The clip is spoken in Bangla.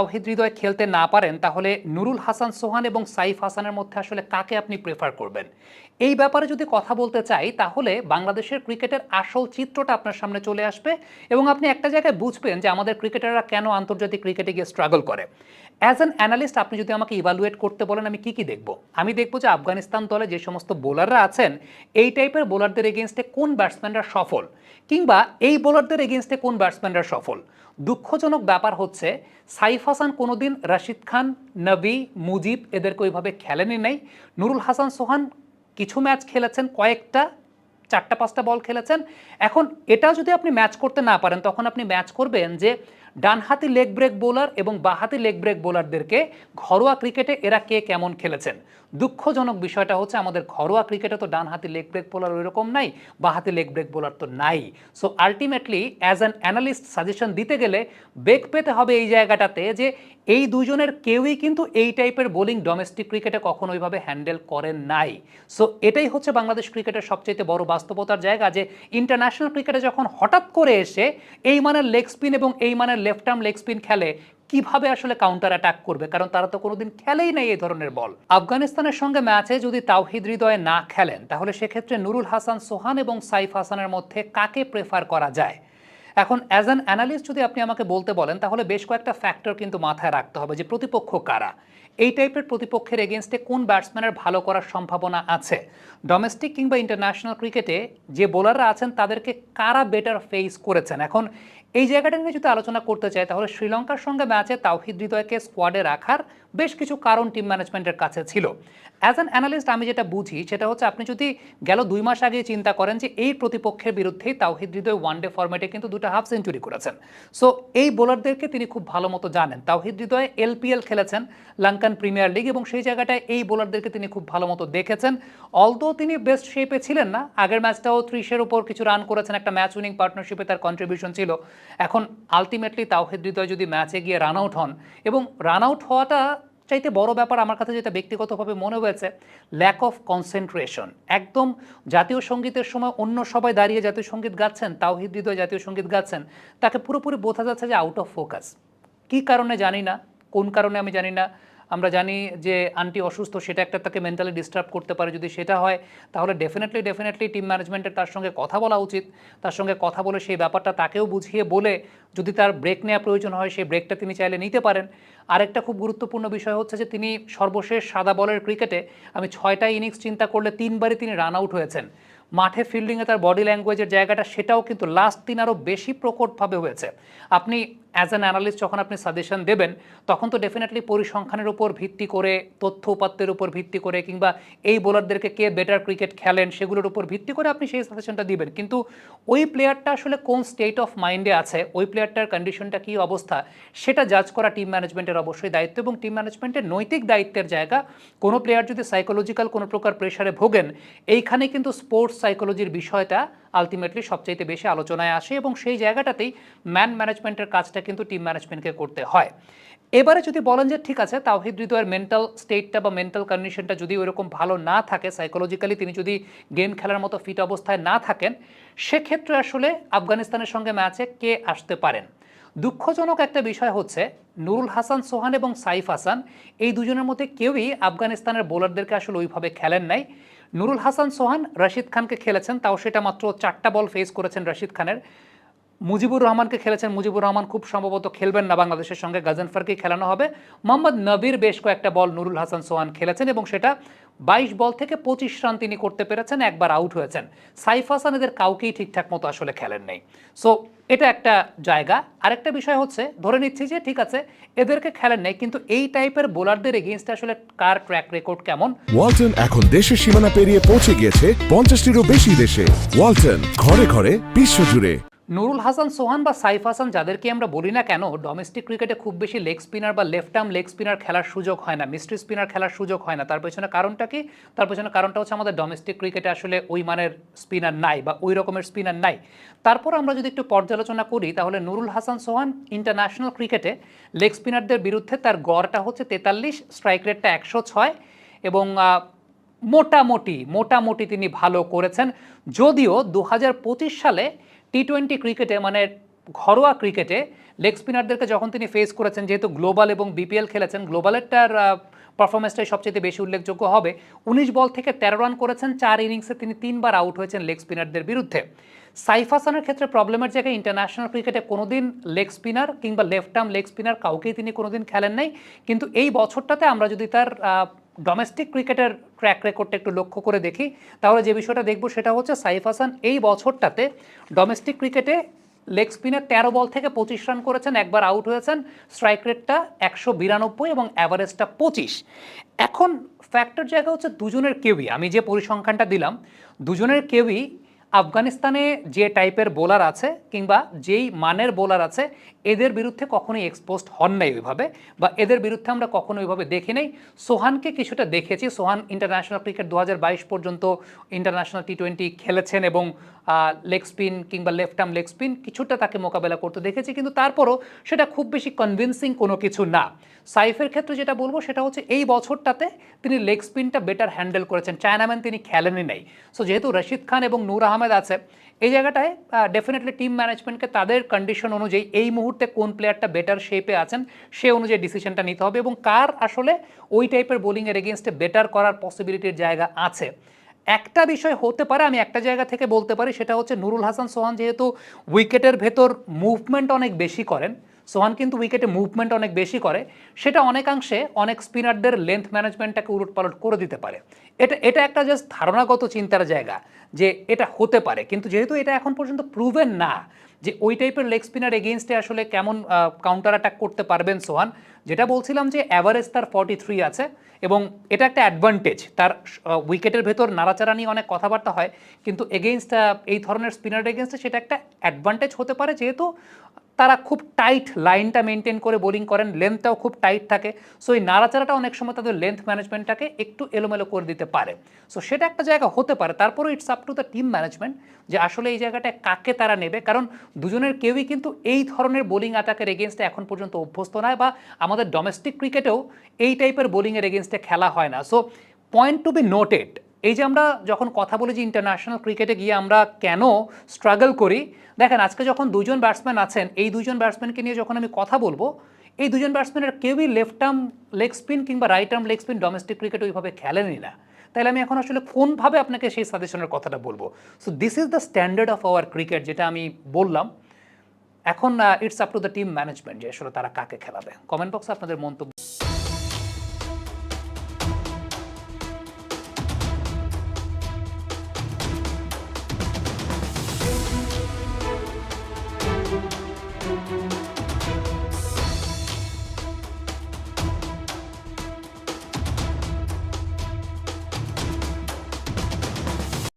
তাওহিদ হৃদয় খেলতে না পারেন, তাহলে নুরুল হাসান সোহান এবং সাইফ হাসানের মধ্যে আসলে কাকে আপনি প্রেফার করবেন? এই ব্যাপারে যদি কথা বলতে চাই, তাহলে বাংলাদেশের ক্রিকেটের আসল চিত্রটা আপনার সামনে চলে আসবে এবং আপনি একটা জায়গায় বুঝবেন যে আমাদের ক্রিকেটাররা কেন আন্তর্জাতিক ক্রিকেটে গিয়ে স্ট্রাগল করে। অ্যাজ অ্যান অ্যানালিস্ট আপনি যদি আমাকে ইভালুয়েট করতে বলেন, আমি কি দেখব? আমি দেখব যে আফগানিস্তান দলে যে সমস্ত বোলাররা আছেন, এই টাইপের বোলারদের এগেনস্টে কোন ব্যাটসম্যানরা সফল, কিংবা এই বোলারদের এগেনস্টে কোন ব্যাটসম্যানরা সফল। দুঃখজনক ব্যাপার হচ্ছে সাইফ হাসান কোনোদিন রাশিদ খান, নবী, মুজিব এদেরকে ওইভাবে খেলেনি নাই। নুরুল হাসান সোহান কিছু ম্যাচ খেলেছেন, কয়েকটা 4-5টা বল খেলেছেন। এখন এটা যদি আপনি ম্যাচ করতে না পারেন, তখন আপনি ম্যাচ করবেন যে ডানহাতি লেগ ব্রেক বোলার এবং বাহাতি লেগ ব্রেক বোলারদেরকে ঘরোয়া ক্রিকেটে এরা কে কেমন খেলেছেন। দুঃখজনক বিষয়টা হচ্ছে আমাদের ঘরোয়া ক্রিকেটে তো ডানহাতি লেগ ব্রেক বোলার ওইরকম নাই, বাহাতি লেগ ব্রেক বোলার তো নাই। So ultimately as an analyst suggestion দিতে গেলে বেগ পেতে হবে এই জায়গাটাতে যে এই দুজনের কেউই কিন্তু এই টাইপের বোলিং ডোমেস্টিক ক্রিকেটে কখনো ওইভাবে হ্যান্ডেল করেন নাই। সো এটাই হচ্ছে বাংলাদেশ ক্রিকেটের সবচেয়ে বড় বাস্তবতার জায়গা, যে ইন্টারন্যাশনাল ক্রিকেটে যখন হঠাৎ করে এসে এই মানের লেগ স্পিন এবং এই মানের লেফট আর্ম লেগ স্পিন খেলে, কিভাবে আসলে কাউন্টার অ্যাটাক করবে, কারণ তারা তো কোনোদিন খেলেই নেই এই ধরনের বল। আফগানিস্তানের সঙ্গে ম্যাচে যদি তাওহিদ হৃদয় না খেলেন, তাহলে সেক্ষেত্রে নুরুল হাসান সোহান এবং সাইফ হাসানের মধ্যে কাকে প্রেফার করা যায়? এখন অ্যাজ অ্যান অ্যানালিস্ট যদি আপনি আমাকে বলতে বলেন, তাহলে বেশ কয়েকটা ফ্যাক্টর কিন্তু মাথায় রাখতে হবে, যে প্রতিপক্ষ কারা, এই টাইপের প্রতিপক্ষের এগেনস্টে কোন ব্যাটসম্যানের ভালো করার সম্ভাবনা আছে, ডোমেস্টিক কিংবা ইন্টারন্যাশনাল ক্রিকেটে যে বোলাররা আছেন তাদেরকে কারা বেটার ফেস করেছেন। এখন এই জায়গাটা নিয়ে যদি আলোচনা করতে চাই, তাহলে শ্রীলঙ্কার সঙ্গে ম্যাচে তাওহিদ হৃদয়কে স্কোয়াডে রাখার বেশ কিছু কারণ টিম ম্যানেজমেন্টের কাছে ছিল। অ্যাজ অ্যান অ্যানালিস্ট আমি যেটা বুঝি সেটা হচ্ছে, আপনি যদি গেল 2 মাস আগে চিন্তা করেন যে এই প্রতিপক্ষের বিরুদ্ধেই তাওহিদ হৃদয় ওয়ানডে ফরম্যাটে কিন্তু 2টা হাফ সেঞ্চুরি করেছেন। সো এই বোলারদেরকে তিনি খুব ভালো মতো জানেন। তাওহিদ হৃদয় এলপিএল খেলেছেন, লঙ্কান প্রিমিয়ার লিগ, এবং সেই জায়গাটায় এই বোলারদেরকে তিনি খুব ভালো মতো দেখেছেন। অলদো তিনি বেস্ট শেপে ছিলেন না, আগের ম্যাচটাও 30-এর উপর কিছু রান করেছেন, একটা ম্যাচ উইনিং পার্টনারশিপে তার কন্ট্রিবিউশন ছিল। এখন আলটিমেটলি তাওহিদ হৃদয় যদি ম্যাচে গিয়ে রান আউট হন, এবং রান আউট হওয়াটা চাইতে বড় ব্যাপার আমার কাছে যেটা ব্যক্তিগতভাবে মনে হয়েছে, ল্যাক অফ কনসেন্ট্রেশন। একদম জাতীয় সঙ্গীতের সময় অন্য সবাই দাঁড়িয়ে জাতীয় সঙ্গীত গাচ্ছেন, তাওহিদ হৃদয় জাতীয় সঙ্গীত গাচ্ছেন, তাকে পুরোপুরি বোঝা যাচ্ছে যে আউট অফ ফোকাস। কী কারণে জানি না, কোন কারণে আমি জানি না। আমরা জানি যে আন্টি অসুস্থ, সেটা একটা তাকে মেন্টালি ডিস্টার্ব করতে পারে। যদি সেটা হয়, তাহলে ডেফিনেটলি টিম ম্যানেজমেন্টের তার সঙ্গে কথা বলা উচিত। তার সঙ্গে কথা বলে সেই ব্যাপারটা তাকেও বুঝিয়ে বলে, যদি তার ব্রেক নেওয়া প্রয়োজন হয় সেই ব্রেকটা তিনি চাইলে নিতে পারেন। আরেকটা খুব গুরুত্বপূর্ণ বিষয় হচ্ছে যে তিনি সর্বশেষ সাদা বলের ক্রিকেটে আমি 6টা ইনিংস চিন্তা করলে 3বারই তিনি রান আউট হয়েছেন। মাঠে ফিল্ডিংয়ে তার বডি ল্যাঙ্গুয়েজের জায়গাটা, সেটাও কিন্তু লাস্ট 3 আরও বেশি প্রকটভাবে হয়েছে। আপনি অ্যাজ অ্যান অ্যানালিস্ট যখন আপনি সাজেশন দেবেন, তখন তো ডেফিনেটলি পরিসংখ্যানের উপর ভিত্তি করে, তথ্য উপাত্তের উপর ভিত্তি করে, কিংবা এই বোলারদেরকে কে বেটার ক্রিকেট খেলেন সেগুলোর উপর ভিত্তি করে আপনি সেই সাজেশনটা দিবেন। কিন্তু ওই প্লেয়ারটা আসলে কোন স্টেট অফ মাইন্ডে আছে, ওই প্লেয়ারটার কন্ডিশনটা কী অবস্থা, সেটা জাজ করা টিম ম্যানেজমেন্টের অবশ্যই দায়িত্ব, এবং টিম ম্যানেজমেন্টের নৈতিক দায়িত্বের জায়গা। কোনো প্লেয়ার যদি সাইকোলজিক্যাল কোনো প্রকার প্রেশারে ভোগেন, এইখানে কিন্তু স্পোর্টস সাইকোলজির বিষয়টা আলটিমেটলি সবচাইতে বেশি আলোচনায় আসে, এবং সেই জায়গাটাতেই ম্যান ম্যানেজমেন্টের কাজটা কিন্তু টিম ম্যানেজমেন্টকে করতে হয়। এবারে যদি বলেন যে ঠিক আছে, তাওহিদ হৃদয়ের মেন্টাল স্টেটটা বা মেন্টাল কন্ডিশনটা যদি ওইরকম ভালো না থাকে, সাইকোলজিক্যালি তিনি যদি গেম খেলার মতো ফিট অবস্থায় না থাকেন, সেক্ষেত্রে আসলে আফগানিস্তানের সঙ্গে ম্যাচে কে আসতে পারেন। দুঃখজনক একটা বিষয় হচ্ছে, নুরুল হাসান সোহান এবং সাইফ হাসান এই দুজনের মধ্যে কেউই আফগানিস্তানের বোলারদেরকে আসলে ওইভাবে খেলেন নাই। নুরুল হাসান সোহান রাশিদ খানকে খেলেছেন, তাও সেটা মাত্র 4টা বল ফেস করেছেন রাশিদ খানের। মুজিবুর রহমানকে খেলেছেন, মুজিবুর রহমান খুব সম্ভবত খেলবেন না বাংলাদেশের সঙ্গে, গাজনফারকেই খেলানো হবে। মোহাম্মদ নবীর বেশ কয়েকটা বল নুরুল হাসান সোহান খেলেছেন, এবং সেটা 22 বল থেকে 25 রান তিনি করতে পেরেছেন, একবার আউট হয়েছেন। সাইফ হাসান এদের কাউকেই ঠিকঠাক মতো আসলে খেলেন নেই। সো এটা একটা জায়গা। আরেকটা বিষয় হচ্ছে, ধরে নিচ্ছি যে ঠিক আছে এদেরকে খেলেন নেই, কিন্তু এই টাইপের বোলারদের এগেইনস্টে আসলে কার ট্র্যাক রেকর্ড কেমন। ওয়ালটন এখন দেশের সীমানা পেরিয়ে পৌঁছে গিয়েছে 50টিরও বেশি দেশে। ওয়ালটন, ঘরে ঘরে বিশ্বজুড়ে। নুরুল হাসান সোহান বা সাইফ হাসান যাদেরকে আমরা বলি না কেন, ডোমেস্টিক ক্রিকেটে খুব বেশি লেগ স্পিনার বা লেফট আর্ম লেগ স্পিনার খেলার সুযোগ হয় না, মিস্ট্রি স্পিনার খেলার সুযোগ হয় না। তার পেছনে কারণটা কি? তার পেছনে কারণটা হচ্ছে আমাদের ডোমেস্টিক ক্রিকেটে আসলে ওই মানের স্পিনার নাই, বা ওই রকমের স্পিনার নাই। তারপর আমরা যদি একটু পর্যালোচনা করি, তাহলে নুরুল হাসান সোহান ইন্টারন্যাশনাল ক্রিকেটে লেগ স্পিনারদের বিরুদ্ধে তার গড়টা হচ্ছে 43, স্ট্রাইক রেটটা 106, এবং মোটামুটি তিনি ভালো করেছেন। যদিও 2025 সালে টি-20 ক্রিকেটে, মানে ঘরোয়া ক্রিকেটে লেগ স্পিনারদেরকে যখন তিনি ফেস করেছেন, যেহেতু গ্লোবাল এবং বিপিএল খেলেছেন, গ্লোবালেরটার পারফরমেন্সটাই সবচেয়ে বেশি উল্লেখযোগ্য হবে। 19 বল থেকে 13 রান করেছেন, 4 ইনিংসে তিনি 3বার আউট হয়েছেন লেগ স্পিনারদের বিরুদ্ধে। সাইফ হাসানের ক্ষেত্রে প্রবলেমের জায়গায় ইন্টারন্যাশনাল ক্রিকেটে কোনোদিন লেগ স্পিনার কিংবা লেফট আর্ম লেগ স্পিনার কাউকেই তিনি কোনোদিন খেলেন নাই, কিন্তু এই বছরটাতে আমরা যদি তার ডোমেস্টিক ক্রিকেটের ট্র্যাক রেকর্ডটা একটু লক্ষ্য করে দেখি, তাহলে যে বিষয়টা দেখব সেটা হচ্ছে সাইফ হাসান এই বছরটাতে ডোমেস্টিক ক্রিকেটে লেগ স্পিনার 13 বল থেকে 25 রান করেছেন, একবার আউট হয়েছেন, স্ট্রাইক রেটটা 192 এবং অ্যাভারেজটা 25। এখন ফ্যাক্টর জায়গা হচ্ছে দুজনের কেউই, আমি যে পরিসংখ্যানটা দিলাম, দুজনের কেউই আফগানিস্তানে যে টাইপের বোলার আছে কিংবা যেই মানের বোলার আছে এদের বিরুদ্ধে কখনোই এক্সপোজড হন নাই ওইভাবে, বা এদের বিরুদ্ধে আমরা কখনো ওইভাবে দেখি নাই। সোহানকে কিছুটা দেখেছি, সোহান ইন্টারন্যাশনাল ক্রিকেট 2022 পর্যন্ত ইন্টারন্যাশনাল টি20 খেলেছেন এবং লেগ স্পিন কিংবা লেফট আর্ম লেগ স্পিন কিছুটা তাকে মোকাবেলা করতে দেখেছি, কিন্তু তারপরও সেটা খুব বেশি কনভিন্সিং কোনো কিছু না। সাইফের ক্ষেত্রে যেটা বলবো সেটা হচ্ছে এই বছরটাতে তিনি লেগ স্পিনটা বেটার হ্যান্ডেল করেছেন, চায়নাম্যান তিনি খেলেনই নাই। সো যেহেতু রশিদ খান এবং নূর আহমেদ আছে এই জায়গাটায়, ডেফিনেটলি টিম ম্যানেজমেন্টকে তাদের কন্ডিশন অনুযায়ী এই মুহূর্তে কোন প্লেয়ারটা বেটার শেপে আছেন সে অনুযায়ী ডিসিশনটা নিতে হবে এবং কার আসলে ওই টাইপের বোলিংয়ের এগেনস্টে বেটার করার পসিবিলিটির জায়গা আছে। একটা বিষয় হতে পারে, আমি একটা জায়গা থেকে বলতে পারি, সেটা হচ্ছে নুরুল হাসান সোহান যেহেতু উইকেটের ভেতর মুভমেন্ট অনেক বেশি করেন, সোহান কিন্তু উইকেটে মুভমেন্ট অনেক বেশি করে, সেটা অনেকাংশে অনেক স্পিনারদের লেন্থ ম্যানেজমেন্টটাকে উলটপালট করে দিতে পারে। এটা একটা জাস্ট ধারণাগত চিন্তার জায়গা যে এটা হতে পারে, কিন্তু যেহেতু এটা এখন পর্যন্ত প্রুভেন না যে ওই টাইপের লেগ স্পিনার এগেইনস্টে আসলে কেমন কাউন্টার অ্যাটাক করতে পারবেন সোহান, যেটা বলছিলাম যে অ্যাভারেজ তার 43 আছে এবং এটা একটা অ্যাডভান্টেজ। তার উইকেটের ভেতর নাড়াচাড়া নিয়ে অনেক কথাবার্তা হয়, কিন্তু এগেইনস্ট এই ধরনের স্পিনার এগেইনস্টে সেটা একটা অ্যাডভান্টেজ হতে পারে, যেহেতু তারা খুব টাইট লাইনটা মেনটেন করে বোলিং করেন, লেন্থটাও খুব টাইট থাকে। সো এই নাড়াচাড়াটা অনেক সময় তাদের লেন্থ ম্যানেজমেন্টটাকে একটু এলোমেলো করে দিতে পারে। সো সেটা একটা জায়গা হতে পারে। তারপরেও it's up to the team management যে আসলে এই জায়গাটায় কাকে তারা নেবে, কারণ দুজনের কেউই কিন্তু এই ধরনের বোলিং অ্যাটাকের এগেনস্টে এখন পর্যন্ত অভ্যস্ত নয়, বা আমাদের ডোমেস্টিক ক্রিকেটেও এই টাইপের বোলিংয়ের এগেনস্টে খেলা হয় না। So point to be noted, এই যে আমরা যখন কথা বলি যে ইন্টারন্যাশনাল ক্রিকেটে গিয়ে আমরা কেন স্ট্রাগল করি, দেখেন আজকে যখন দুজন ব্যাটসম্যান আছেন, এই দুজন ব্যাটসম্যানকে নিয়ে যখন আমি কথা বলবো, এই দুজন ব্যাটসম্যানের কেউই লেফট আর্ম লেগ স্পিন কিংবা right arm leg spin domestic cricket ওইভাবে খেলেনই না। তাহলে আমি এখন আসলে কোনভাবে আপনাকে সেই সাজেশনের কথাটা বলবো? So this is the standard of our cricket, যেটা আমি বললাম। এখন it's up to the team management যে আসলে তারা কাকে খেলাবে। কমেন্ট বক্সে আপনাদের মন্তব্য